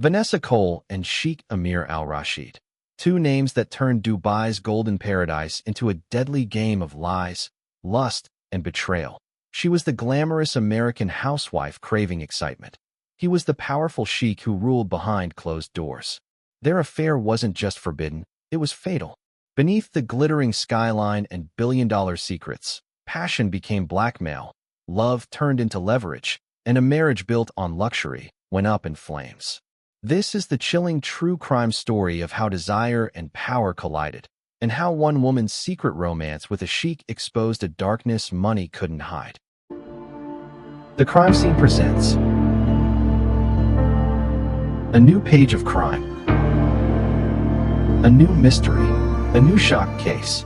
Vanessa Cole and Sheikh Amir Al-Rashid. Two names that turned Dubai's golden paradise into a deadly game of lies, lust, and betrayal. She was the glamorous American housewife craving excitement. He was the powerful sheikh who ruled behind closed doors. Their affair wasn't just forbidden, it was fatal. Beneath the glittering skyline and billion-dollar secrets, passion became blackmail, love turned into leverage, and a marriage built on luxury went up in flames. This is the chilling true crime story of how desire and power collided, and how one woman's secret romance with a sheikh exposed a darkness money couldn't hide. The Crime Scene presents a new page of crime, a new mystery, a new shock case.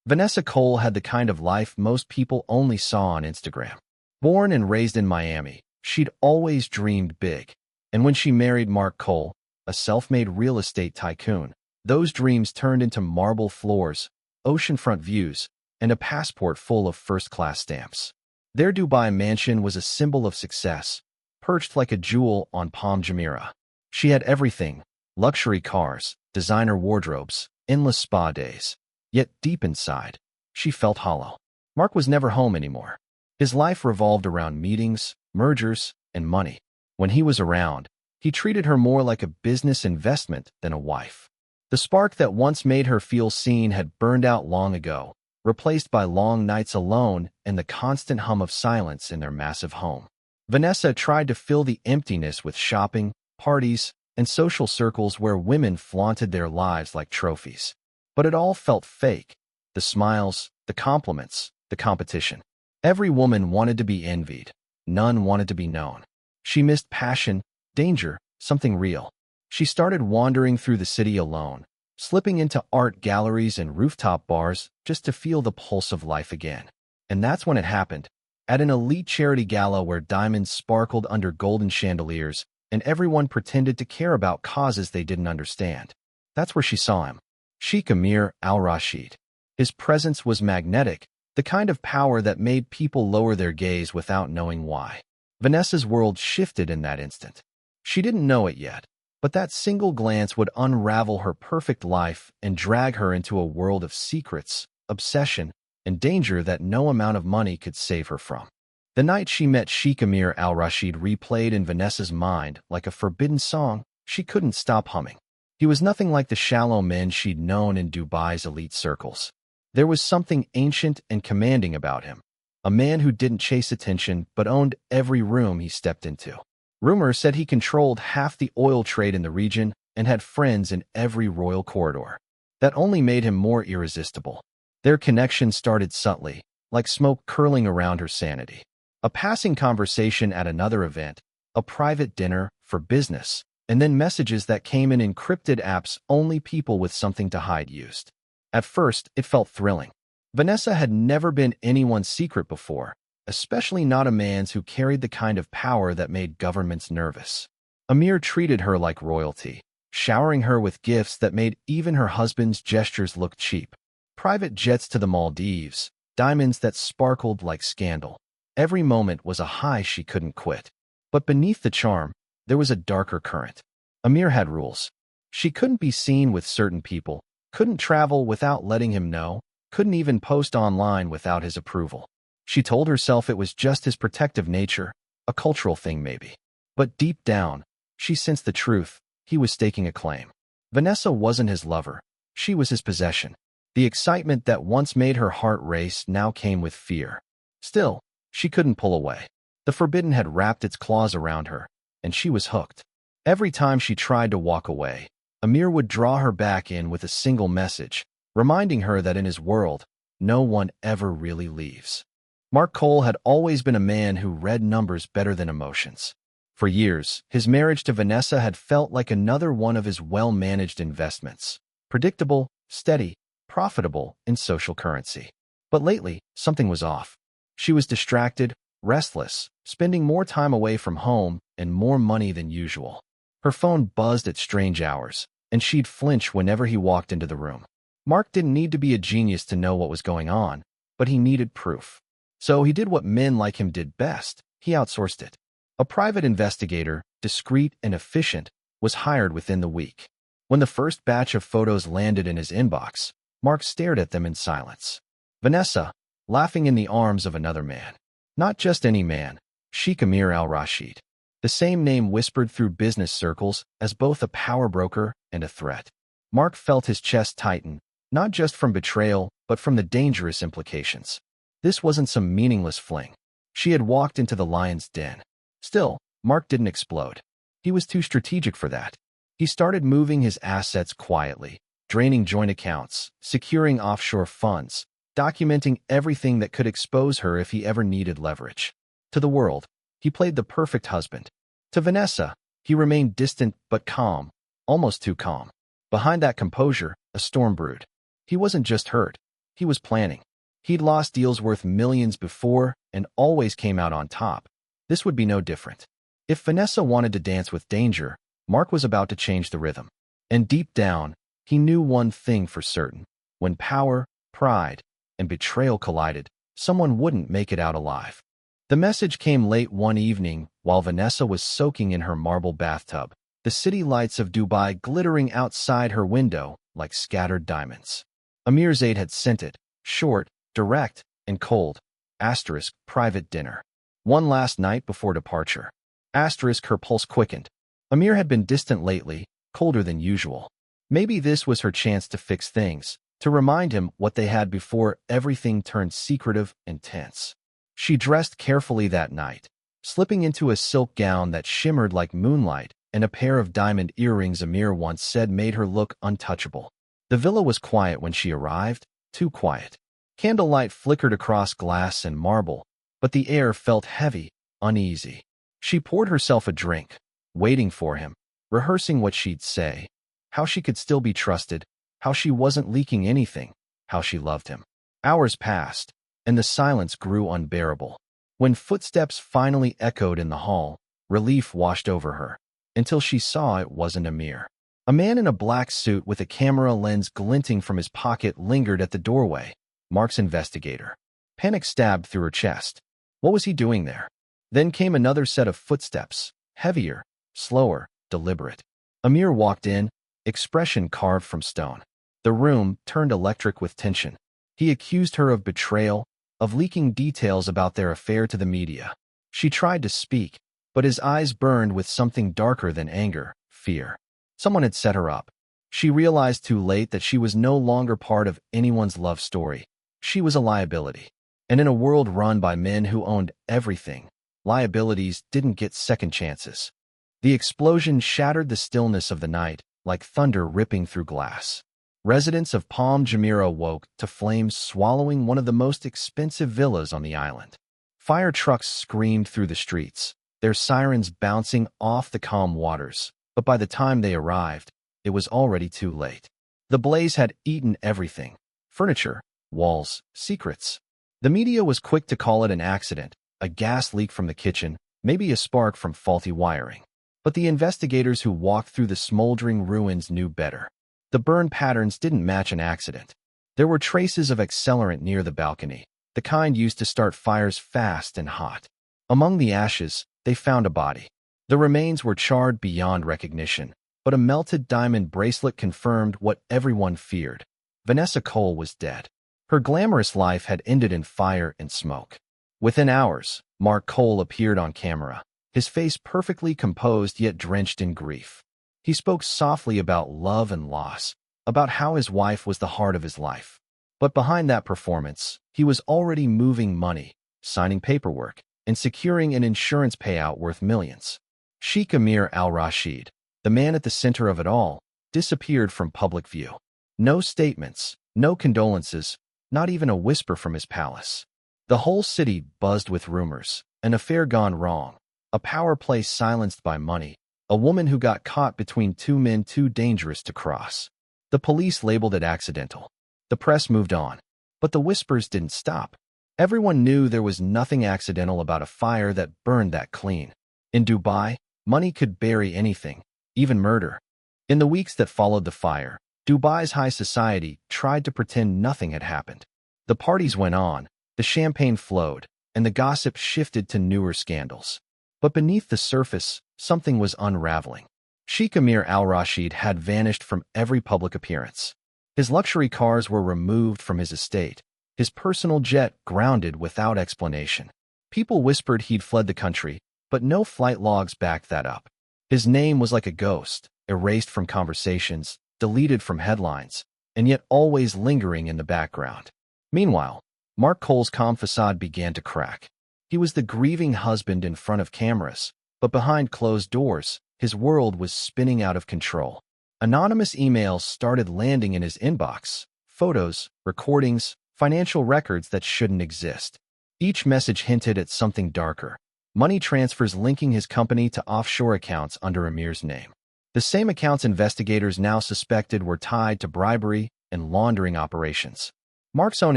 Vanessa Cole had the kind of life most people only saw on Instagram. Born and raised in Miami, she'd always dreamed big. And when she married Mark Cole, a self-made real estate tycoon, those dreams turned into marble floors, oceanfront views, and a passport full of first-class stamps. Their Dubai mansion was a symbol of success, perched like a jewel on Palm Jumeirah. She had everything: luxury cars, designer wardrobes, endless spa days. Yet deep inside, she felt hollow. Mark was never home anymore. His life revolved around meetings, mergers, and money. When he was around, he treated her more like a business investment than a wife. The spark that once made her feel seen had burned out long ago, replaced by long nights alone and the constant hum of silence in their massive home. Vanessa tried to fill the emptiness with shopping, parties, and social circles where women flaunted their lives like trophies. But it all felt fake. The smiles, the compliments, the competition. Every woman wanted to be envied. None wanted to be known. She missed passion, danger, something real. She started wandering through the city alone, slipping into art galleries and rooftop bars just to feel the pulse of life again. And that's when it happened. At an elite charity gala where diamonds sparkled under golden chandeliers and everyone pretended to care about causes they didn't understand. That's where she saw him. Sheikh Amir Al-Rashid. His presence was magnetic, the kind of power that made people lower their gaze without knowing why. Vanessa's world shifted in that instant. She didn't know it yet, but that single glance would unravel her perfect life and drag her into a world of secrets, obsession, and danger that no amount of money could save her from. The night she met Sheikh Amir Al-Rashid replayed in Vanessa's mind like a forbidden song she couldn't stop humming. He was nothing like the shallow men she'd known in Dubai's elite circles. There was something ancient and commanding about him. A man who didn't chase attention but owned every room he stepped into. Rumors said he controlled half the oil trade in the region and had friends in every royal corridor. That only made him more irresistible. Their connection started subtly, like smoke curling around her sanity. A passing conversation at another event, a private dinner for business, and then messages that came in encrypted apps only people with something to hide used. At first, it felt thrilling. Vanessa had never been anyone's secret before, especially not a man's who carried the kind of power that made governments nervous. Amir treated her like royalty, showering her with gifts that made even her husband's gestures look cheap. Private jets to the Maldives, diamonds that sparkled like scandal. Every moment was a high she couldn't quit. But beneath the charm, there was a darker current. Amir had rules. She couldn't be seen with certain people, couldn't travel without letting him know, couldn't even post online without his approval. She told herself it was just his protective nature, a cultural thing maybe. But deep down, she sensed the truth. He was staking a claim. Vanessa wasn't his lover. She was his possession. The excitement that once made her heart race now came with fear. Still, she couldn't pull away. The forbidden had wrapped its claws around her, and she was hooked. Every time she tried to walk away, Amir would draw her back in with a single message, reminding her that in his world, no one ever really leaves. Mark Cole had always been a man who read numbers better than emotions. For years, his marriage to Vanessa had felt like another one of his well-managed investments. Predictable, steady, profitable in social currency. But lately, something was off. She was distracted, restless, spending more time away from home and more money than usual. Her phone buzzed at strange hours, and she'd flinch whenever he walked into the room. Mark didn't need to be a genius to know what was going on, but he needed proof. So he did what men like him did best. He outsourced it. A private investigator, discreet and efficient, was hired within the week. When the first batch of photos landed in his inbox, Mark stared at them in silence. Vanessa, laughing in the arms of another man. Not just any man, Sheikh Amir Al-Rashid. The same name whispered through business circles as both a power broker and a threat. Mark felt his chest tighten, not just from betrayal, but from the dangerous implications. This wasn't some meaningless fling. She had walked into the lion's den. Still, Mark didn't explode. He was too strategic for that. He started moving his assets quietly, draining joint accounts, securing offshore funds, documenting everything that could expose her if he ever needed leverage. To the world, he played the perfect husband. To Vanessa, he remained distant but calm, almost too calm. Behind that composure, a storm brewed. He wasn't just hurt. He was planning. He'd lost deals worth millions before and always came out on top. This would be no different. If Vanessa wanted to dance with danger, Mark was about to change the rhythm. And deep down, he knew one thing for certain. When power, pride, and betrayal collided, someone wouldn't make it out alive. The message came late one evening while Vanessa was soaking in her marble bathtub, the city lights of Dubai glittering outside her window like scattered diamonds. Amir's aide had sent it, short, direct, and cold. Asterisk, private dinner. One last night before departure. Asterisk, her pulse quickened. Amir had been distant lately, colder than usual. Maybe this was her chance to fix things, to remind him what they had before everything turned secretive and tense. She dressed carefully that night, slipping into a silk gown that shimmered like moonlight and a pair of diamond earrings Amir once said made her look untouchable. The villa was quiet when she arrived, too quiet. Candlelight flickered across glass and marble, but the air felt heavy, uneasy. She poured herself a drink, waiting for him, rehearsing what she'd say, how she could still be trusted, how she wasn't leaking anything, how she loved him. Hours passed, and the silence grew unbearable. When footsteps finally echoed in the hall, relief washed over her, until she saw it wasn't Amir. A man in a black suit with a camera lens glinting from his pocket lingered at the doorway. Mark's investigator. Panic stabbed through her chest. What was he doing there? Then came another set of footsteps, heavier, slower, deliberate. Amir walked in, expression carved from stone. The room turned electric with tension. He accused her of betrayal, of leaking details about their affair to the media. She tried to speak, but his eyes burned with something darker than anger, fear. Someone had set her up. She realized too late that she was no longer part of anyone's love story. She was a liability. And in a world run by men who owned everything, liabilities didn't get second chances. The explosion shattered the stillness of the night, like thunder ripping through glass. Residents of Palm Jumeirah woke to flames swallowing one of the most expensive villas on the island. Fire trucks screamed through the streets, their sirens bouncing off the calm waters. But by the time they arrived, it was already too late. The blaze had eaten everything: furniture, walls, secrets. The media was quick to call it an accident, a gas leak from the kitchen, maybe a spark from faulty wiring. But the investigators who walked through the smoldering ruins knew better. The burn patterns didn't match an accident. There were traces of accelerant near the balcony, the kind used to start fires fast and hot. Among the ashes, they found a body. The remains were charred beyond recognition, but a melted diamond bracelet confirmed what everyone feared. Vanessa Cole was dead. Her glamorous life had ended in fire and smoke. Within hours, Mark Cole appeared on camera, his face perfectly composed yet drenched in grief. He spoke softly about love and loss, about how his wife was the heart of his life. But behind that performance, he was already moving money, signing paperwork, and securing an insurance payout worth millions. Sheikh Amir Al-Rashid, the man at the center of it all, disappeared from public view. No statements, no condolences, not even a whisper from his palace. The whole city buzzed with rumors, an affair gone wrong, a power play silenced by money, a woman who got caught between two men too dangerous to cross. The police labeled it accidental. The press moved on. But the whispers didn't stop. Everyone knew there was nothing accidental about a fire that burned that clean. In Dubai, money could bury anything, even murder. In the weeks that followed the fire, Dubai's high society tried to pretend nothing had happened. The parties went on, the champagne flowed, and the gossip shifted to newer scandals. But beneath the surface, something was unraveling. Sheikh Amir Al-Rashid had vanished from every public appearance. His luxury cars were removed from his estate, his personal jet grounded without explanation. People whispered he'd fled the country, but no flight logs backed that up. His name was like a ghost, erased from conversations, deleted from headlines, and yet always lingering in the background. Meanwhile, Mark Cole's calm facade began to crack. He was the grieving husband in front of cameras, but behind closed doors, his world was spinning out of control. Anonymous emails started landing in his inbox, photos, recordings, financial records that shouldn't exist. Each message hinted at something darker. Money transfers linking his company to offshore accounts under Amir's name. The same accounts investigators now suspected were tied to bribery and laundering operations. Mark's own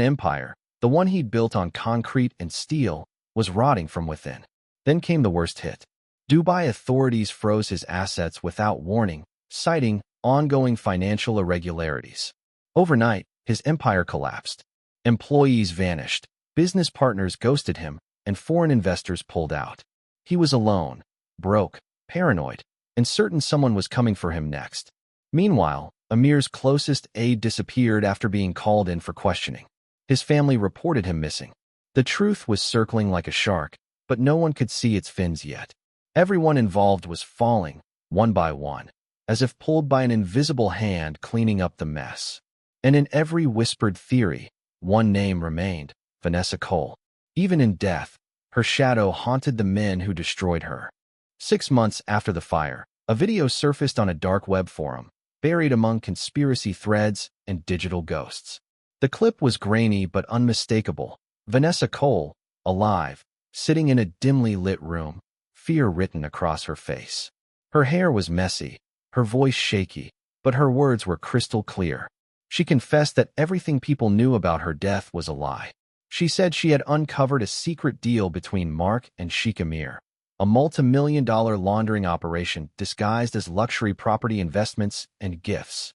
empire, the one he'd built on concrete and steel, was rotting from within. Then came the worst hit. Dubai authorities froze his assets without warning, citing ongoing financial irregularities. Overnight, his empire collapsed. Employees vanished, business partners ghosted him, and foreign investors pulled out. He was alone, broke, paranoid, and certain someone was coming for him next. Meanwhile, Amir's closest aide disappeared after being called in for questioning. His family reported him missing. The truth was circling like a shark, but no one could see its fins yet. Everyone involved was falling, one by one, as if pulled by an invisible hand cleaning up the mess. And in every whispered theory, one name remained: Vanessa Cole. Even in death, her shadow haunted the men who destroyed her. 6 months after the fire, a video surfaced on a dark web forum, buried among conspiracy threads and digital ghosts. The clip was grainy but unmistakable. Vanessa Cole, alive, sitting in a dimly lit room, fear written across her face. Her hair was messy, her voice shaky, but her words were crystal clear. She confessed that everything people knew about her death was a lie. She said she had uncovered a secret deal between Mark and Sheikh Amir, a multi-million-dollar laundering operation disguised as luxury property investments and gifts.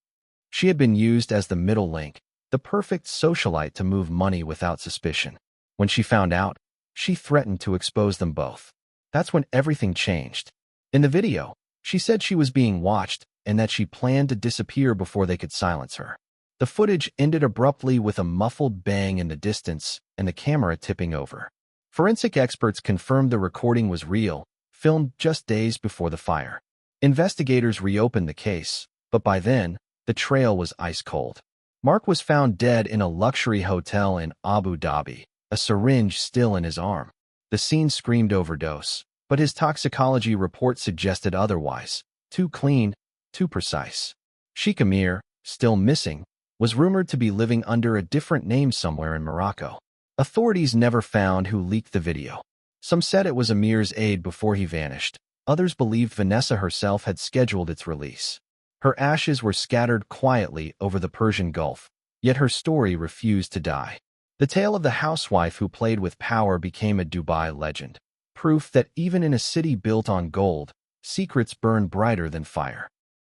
She had been used as the middle link, the perfect socialite to move money without suspicion. When she found out, she threatened to expose them both. That's when everything changed. In the video, she said she was being watched and that she planned to disappear before they could silence her. The footage ended abruptly with a muffled bang in the distance and the camera tipping over. Forensic experts confirmed the recording was real, filmed just days before the fire. Investigators reopened the case, but by then, the trail was ice cold. Mark was found dead in a luxury hotel in Abu Dhabi, a syringe still in his arm. The scene screamed overdose, but his toxicology report suggested otherwise. Too clean, too precise. Sheikh Amir, still missing, was rumored to be living under a different name somewhere in Morocco. Authorities never found who leaked the video. Some said it was Amir's aide before he vanished. Others believed Vanessa herself had scheduled its release. Her ashes were scattered quietly over the Persian Gulf, yet her story refused to die. The tale of the housewife who played with power became a Dubai legend, proof that even in a city built on gold, secrets burn brighter than fire.